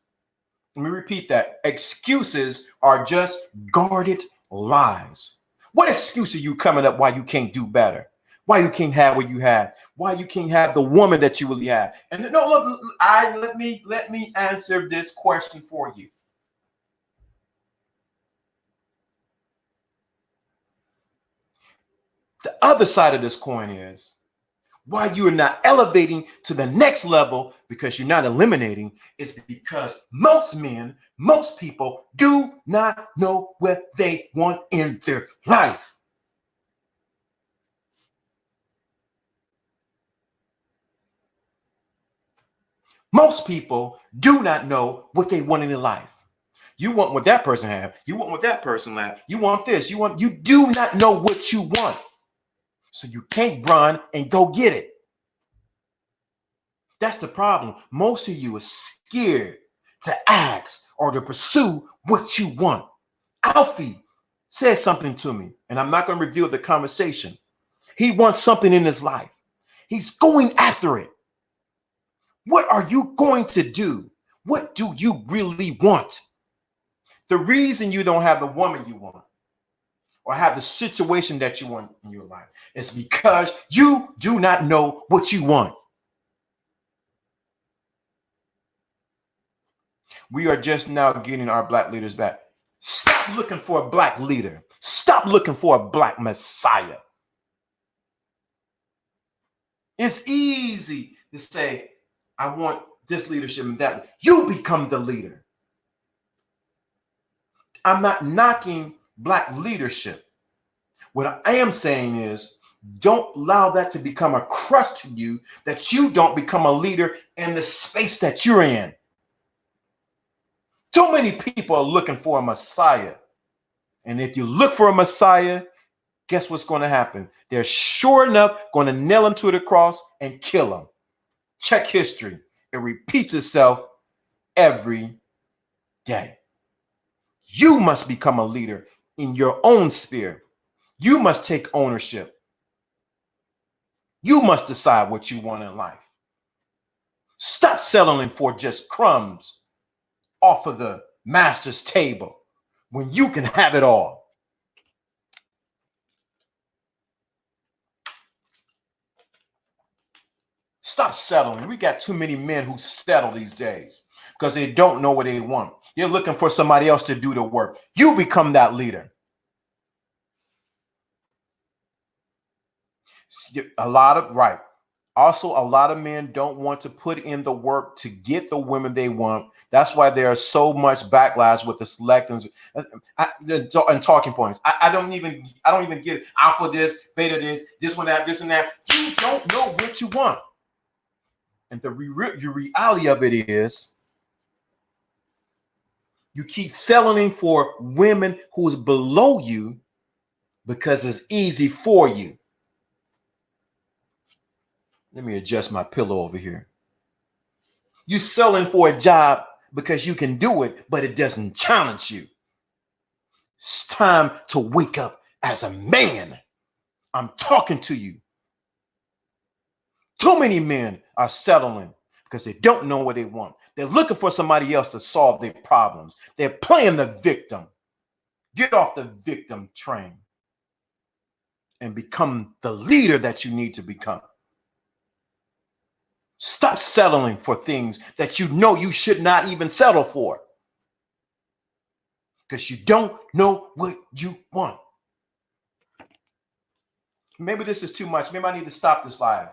Let me repeat that. Excuses are just guarded lies. What excuse are you coming up why you can't do better? Why you can't have what you have? Why you can't have the woman that you really have? And no, look, let me answer this question for you. The other side of this coin is, Why you are not elevating to the next level, because you're not eliminating, is because most men, most people do not know what they want in their life. Most people do not know what they want in their life. You want what that person have. You want what that person have. You want this. You do not know what you want. So you can't run and go get it. That's the problem. Most of you are scared to ask or to pursue what you want. Alfie said something to me, and I'm not going to reveal the conversation. He wants something in his life. He's going after it. What are you going to do? What do you really want? The reason you don't have the woman you want or have the situation that you want in your life is because you do not know what you want. We are just now getting our black leaders back. Stop looking for a black leader. Stop looking for a black messiah. It's easy to say, I want this leadership and that. You become the leader. I'm not knocking black leadership. What I am saying is, don't allow that to become a crutch to you, that you don't become a leader in the space that you're in. Too many people are looking for a messiah. And if you look for a messiah, guess what's going to happen? They're sure enough going to nail him to the cross and kill him. Check history. It repeats itself every day. You must become a leader in your own sphere. You must take ownership. You must decide what you want in life. Stop settling for just crumbs off of the master's table when you can have it all. Stop settling. We got too many men who settle these days because they don't know what they want. You're looking for somebody else to do the work. You become that leader. Also, a lot of men don't want to put in the work to get the women they want. That's why there is so much backlash with the selections and talking points. I don't even get it. Alpha this, beta this one, that, this and that. You don't know what you want. And the reality of it is, you keep settling for women who's below you because it's easy for you. Let me adjust my pillow over here. You're selling for a job because you can do it, but it doesn't challenge you. It's time to wake up as a man. I'm talking to you. Too many men are settling because they don't know what they want. They're looking for somebody else to solve their problems. They're playing the victim. Get off the victim train and become the leader that you need to become. Stop settling for things that you know you should not even settle for, because you don't know what you want. Maybe this is too much. Maybe I need to stop this live.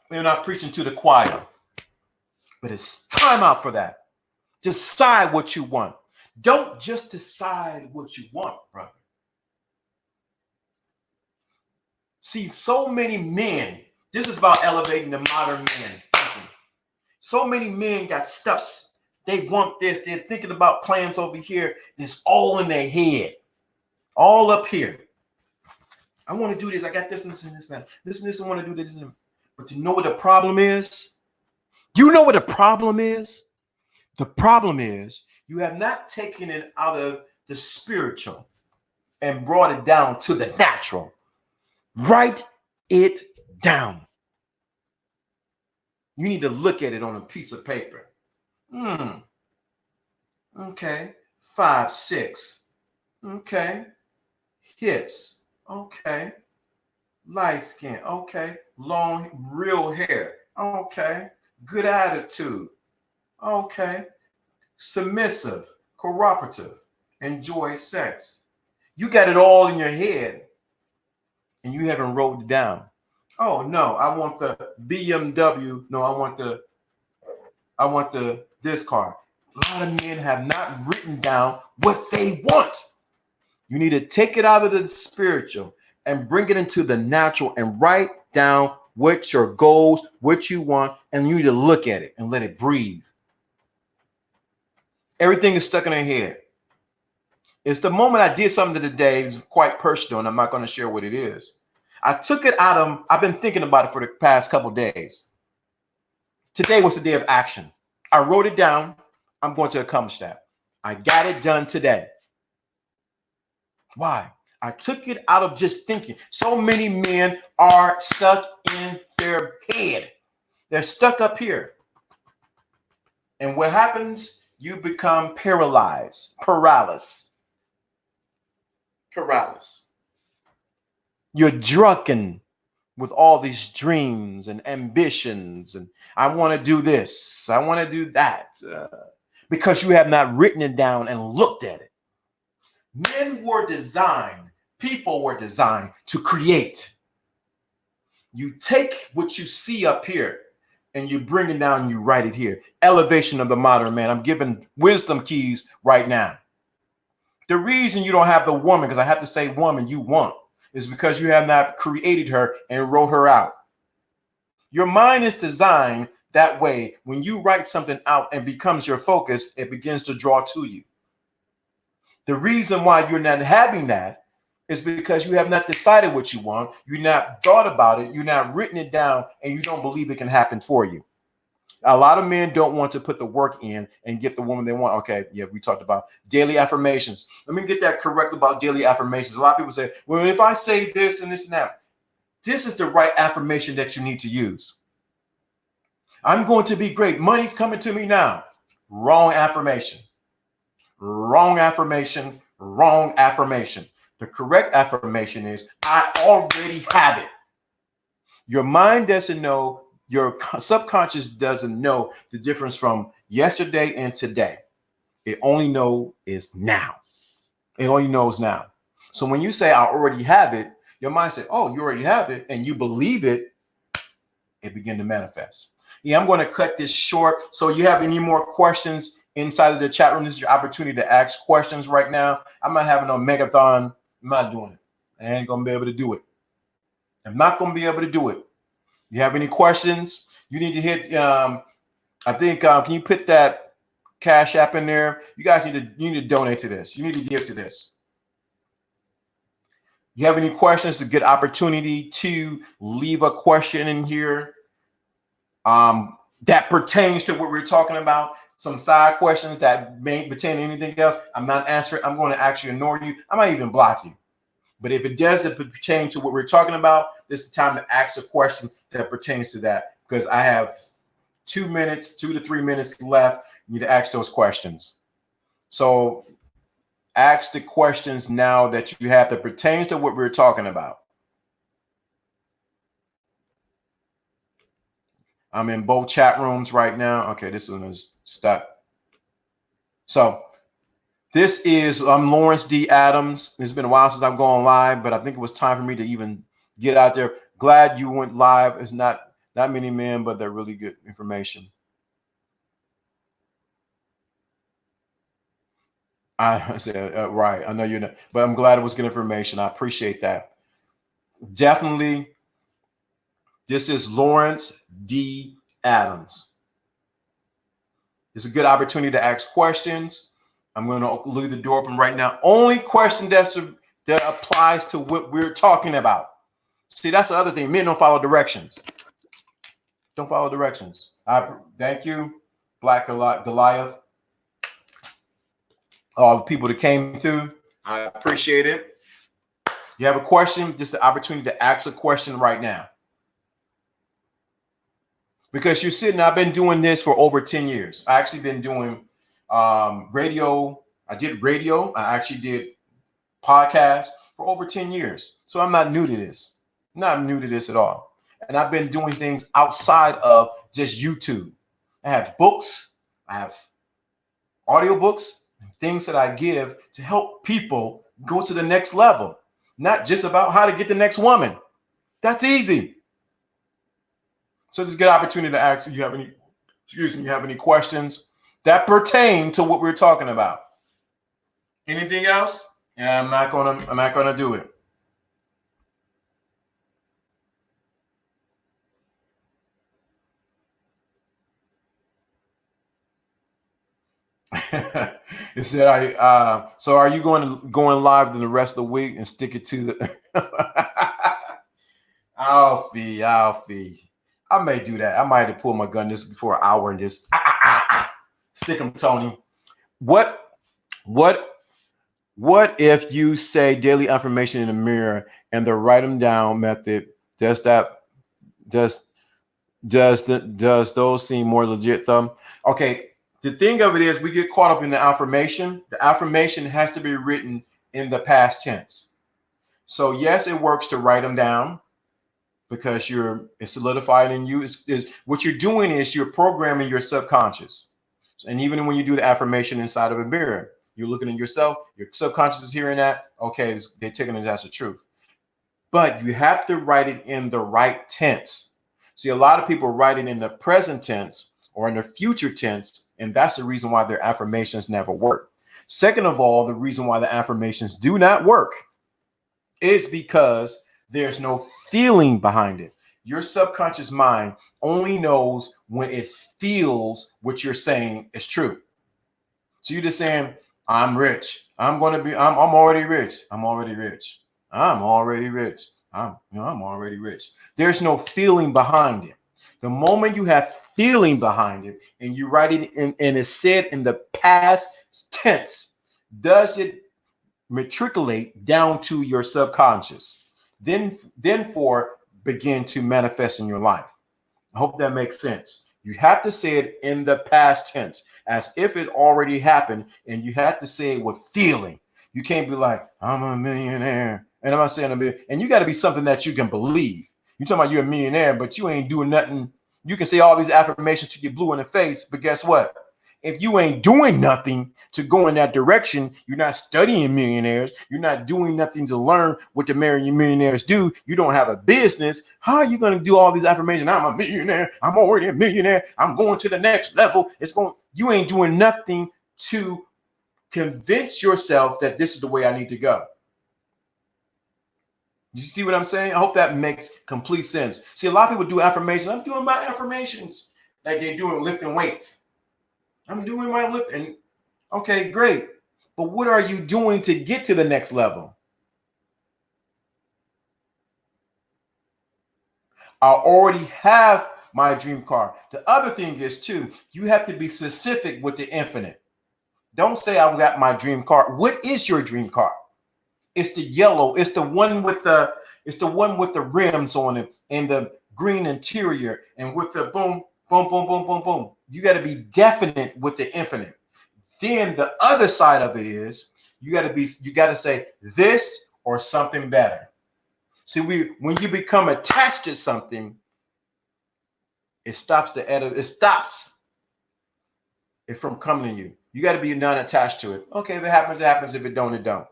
We're not preaching to the choir, but it's time out for that. Decide what you want. Don't just decide what you want, brother. See, so many men, this is about elevating the modern man thinking. So many men got stuffs. They want this. They're thinking about plans over here. It's all in their head, all up here. I want to do this. I got this and this and this and that. This and this. I want to do this. But you know what the problem is? You know what the problem is? The problem is you have not taken it out of the spiritual and brought it down to the natural. Write it down. You need to look at it on a piece of paper. Okay. 5, 6. Okay. Hips. Okay. Light skin. Okay. Long, real hair. Okay. Good attitude. Okay. Submissive. Cooperative. Enjoy sex. You got it all in your head. and you haven't wrote it down. Oh no, I want the BMW. No, I want this car. A lot of men have not written down what they want. You need to take it out of the spiritual and bring it into the natural and write down what your goals, what you want, and you need to look at it and let it breathe. Everything is stuck in their head. It's the moment I did something today. It's quite personal, and I'm not going to share what it is. I took it out of, I've been thinking about it for the past couple of days. Today was the day of action. I wrote it down. I'm going to accomplish that. I got it done today. Why? I took it out of just thinking. So many men are stuck in their head. They're stuck up here. And what happens? You become paralyzed. Paralysis. You're drunken with all these dreams and ambitions. And I want to do this. I want to do that. Because you have not written it down and looked at it. Men were designed, people were designed to create. You take what you see up here and you bring it down and you write it here. Elevation of the modern man. I'm giving wisdom keys right now. The reason you don't have the woman, because I have to say woman you want, is because you have not created her and wrote her out. Your mind is designed that way. When you write something out and becomes your focus, it begins to draw to you. The reason why you're not having that is because you have not decided what you want. You're not thought about it. You're not written it down, and you don't believe it can happen for you. A lot of men don't want to put the work in and get the woman they want. Okay, yeah, we talked about daily affirmations. Let me get that correct about daily affirmations. A lot of people say, well, if I say this and this and that, this is the right affirmation that you need to use. I'm going to be great. Money's coming to me now. Wrong affirmation. Wrong affirmation. Wrong affirmation. The correct affirmation is, I already have it. Your mind doesn't know. Your subconscious doesn't know the difference from yesterday and today. It only knows is now. It only knows now. So when you say, I already have it, your mind says, oh, you already have it, and you believe it, it begins to manifest. Yeah, I'm going to cut this short. So you have any more questions inside of the chat room? This is your opportunity to ask questions right now. I'm not having a megathon. I'm not doing it. I ain't going to be able to do it. I'm not going to be able to do it. You have any questions? You need to hit, I think, can you put that Cash App in there? You guys need to donate to this. You need to give to this. You have any questions? It's a good opportunity to leave a question in here that pertains to what we're talking about. Some side questions that may pertain to anything else. I'm not answering. I'm going to actually ignore you. I might even block you. But if it doesn't pertain to what we're talking about, this is the time to ask a question that pertains to that, because I have 2 minutes, 2 to 3 minutes left. You need to ask those questions. So ask the questions now that you have that pertains to what we're talking about. I'm in both chat rooms right now. Okay, this one is stuck. So this is Lawrence D. Adams. It's been a while since I've gone live, but I think it was time for me to even get out there. Glad you went live. It's not that many men, but they're really good information. I said, right. I know you're not, but I'm glad it was good information. I appreciate that. Definitely. This is Lawrence D. Adams. It's a good opportunity to ask questions. I'm going to leave the door open right now. Only question that applies to what we're talking about. See, that's the other thing. Men don't follow directions. Don't follow directions. Thank you, Black Goliath. All the people that came through, I appreciate it. You have a question, just the opportunity to ask a question right now. Because you're sitting, I've been doing this for over 10 years. I actually been doing radio. I did radio. I actually did podcasts for over 10 years. So I'm not new to this. I'm not new to this at all. And I've been doing things outside of just YouTube. I have books. I have audiobooks, things that I give to help people go to the next level. not just about how to get the next woman. That's easy. So this is a good opportunity to ask if you have any, excuse me, you have any questions that pertain to what we're talking about. Anything else? Yeah, I'm not gonna do it. It said, so are you going live in the rest of the week and stick it to the Alfie, Alfie. I may do that. I might have to pull my gun this for an hour and just stick him, Tony. What what what if you say daily affirmation in the mirror and the write them down method? Does that does does those seem more legit, thumb? Okay, the thing of it is we get caught up in the affirmation. The affirmation has to be written in the past tense. So yes, it works to write them down because it's solidified in you. Is what you're doing is you're programming your subconscious. And even when you do the affirmation inside of a mirror, you're looking at yourself, your subconscious is hearing that. Okay, they're taking it as the truth. But you have to write it in the right tense. See, a lot of people write it in the present tense or in the future tense, and that's the reason why their affirmations never work. Second of all, the reason why the affirmations do not work is because there's no feeling behind it. Your subconscious mind only knows when it feels what you're saying is true. So you're just saying, I'm rich. I'm already rich. I'm already rich. I'm already rich. I'm already rich. There's no feeling behind it. The moment you have feeling behind it and you write it in, and it's said in the past tense, does it matriculate down to your subconscious? Then for begin to manifest in your life. I hope that makes sense. You have to say it in the past tense as if it already happened, and you have to say it with feeling. You can't be like, I'm a millionaire, and I'm not saying a million. And you got to be something that you can believe. You're talking about you're a millionaire, but you ain't doing nothing. You can say all these affirmations to get blue in the face, but guess what? If you ain't doing nothing to go in that direction, you're not studying millionaires, you're not doing nothing to learn what the millionaires do, you don't have a business, how are you going to do all these affirmations? I'm a millionaire, I'm already a millionaire, I'm going to the next level. You ain't doing nothing to convince yourself that this is the way I need to go. You see what I'm saying? I hope that makes complete sense. See, a lot of people do affirmations. I'm doing my affirmations like they're doing lifting weights. I'm doing my lift, and okay, great. But what are you doing to get to the next level? I already have my dream car. The other thing is too, you have to be specific with the infinite. Don't say I've got my dream car. What is your dream car? It's the yellow. It's the one with the rims on it and the green interior and with the boom, boom, boom, boom, boom, boom. You got to be definite with the infinite. Then the other side of it is you got to say this or something better. See, when you become attached to something, it stops it from coming to you. You got to be non-attached to it. Okay, if it happens, it happens. If it don't, it don't.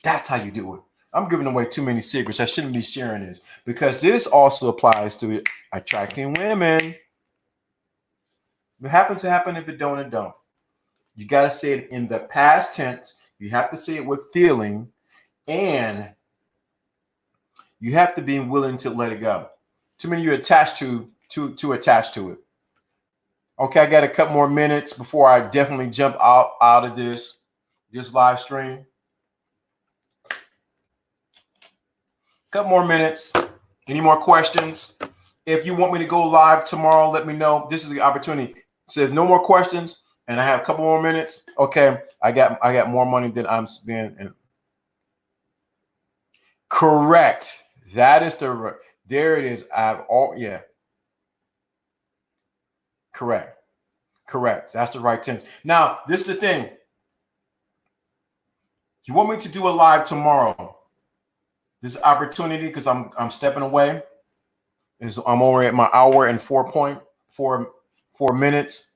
That's how you do it. I'm giving away too many secrets. I shouldn't be sharing this because this also applies to attracting women. If it happens to happen. If it don't, it don't. You got to say it in the past tense. You have to say it with feeling, and you have to be willing to let it go. Too many you're attached to attached to it. Okay, I got a couple more minutes before I definitely jump out of this live stream. Couple more minutes. Any more questions? If you want me to go live tomorrow, let me know. This is the opportunity. So there's no more questions, and I have a couple more minutes. Okay, I got more money than I'm spending. Correct. That is there it is. Correct. That's the right tense. Now, this is the thing. You want me to do a live tomorrow? This opportunity, because I'm stepping away. I'm already at my hour and 4.4 minutes.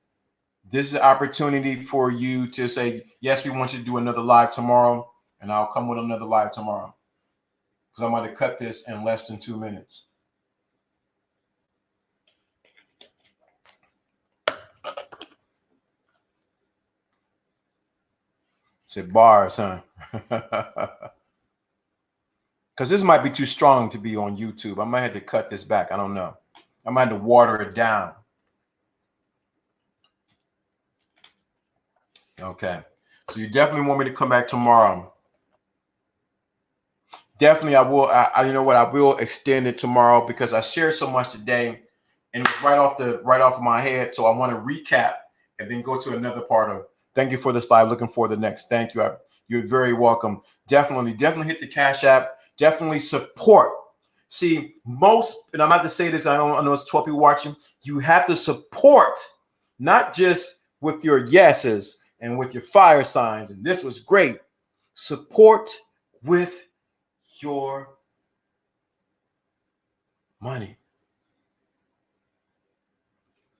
This is an opportunity for you to say, yes, we want you to do another live tomorrow. And I'll come with another live tomorrow because I'm going to cut this in less than 2 minutes. Said bars, huh? Because this might be too strong to be on YouTube. I might have to cut this back. I don't know. I might have to water it down. Okay. So you definitely want me to come back tomorrow. Definitely, I will. You know what? I will extend it tomorrow because I shared so much today, and it was right off of my head. So I want to recap and then go to another part of. Thank you for this live. Looking for the next. Thank you. You're very welcome. Definitely hit the Cash App. Definitely support. See, and I'm about to say this. I know it's 12 people watching. You have to support, not just with your yeses and with your fire signs. And this was great. Support with your money.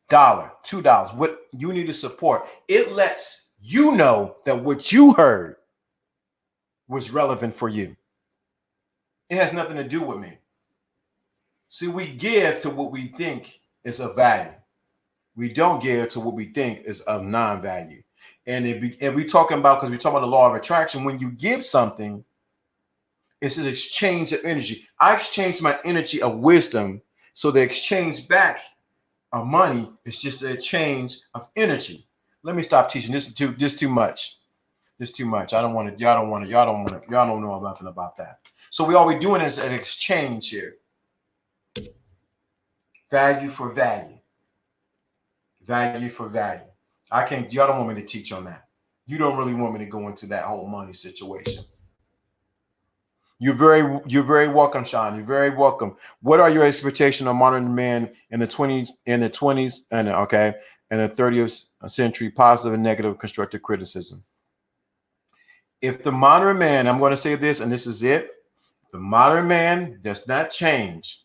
$1, $2, what you need to support. It lets you know that what you heard was relevant for you. It has nothing to do with me. See, we give to what we think is of value. We don't give to what we think is of non-value. And if we talking about, because we're talking about the law of attraction, when you give something, it's an exchange of energy. I exchange my energy of wisdom, so the exchange back of money is just a change of energy. Let me stop teaching. This too much. This too much. I don't want to. Y'all don't want to. Y'all don't know nothing about that. So all we're doing is an exchange here. Value for value. Value for value. I can't. Y'all don't want me to teach on that. You don't really want me to go into that whole money situation. You're very welcome, Sean. You're very welcome. What are your expectations of modern man in the 20s and the 30th century? Positive and negative constructive criticism. If the modern man, I'm going to say this, and this is it. The modern man does not change.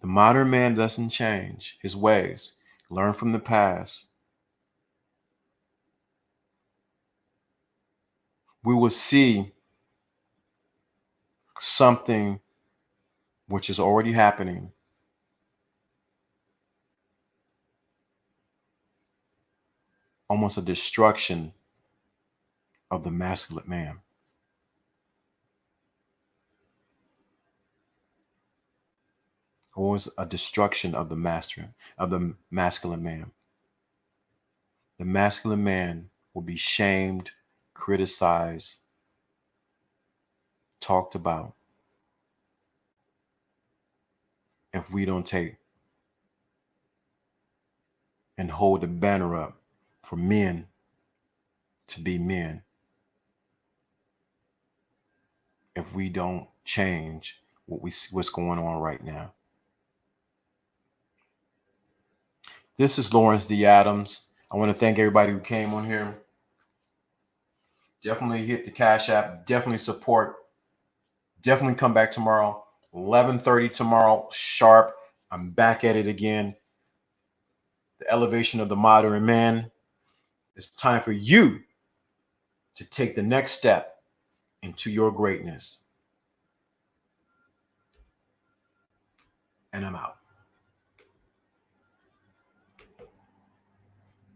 The modern man doesn't change his ways. Learn from the past. We will see something which is already happening. Almost a destruction of the masculine man. Always a destruction of the masculine man. The masculine man will be shamed, criticized, talked about if we don't take and hold the banner up for men to be men. If we don't change what's going on right now. This is Lawrence D. Adams. I want to thank everybody who came on here. Definitely hit the Cash App. Definitely support. Definitely come back tomorrow. 11:30 tomorrow, sharp. I'm back at it again. The elevation of the modern man. It's time for you to take the next step into your greatness. And I'm out.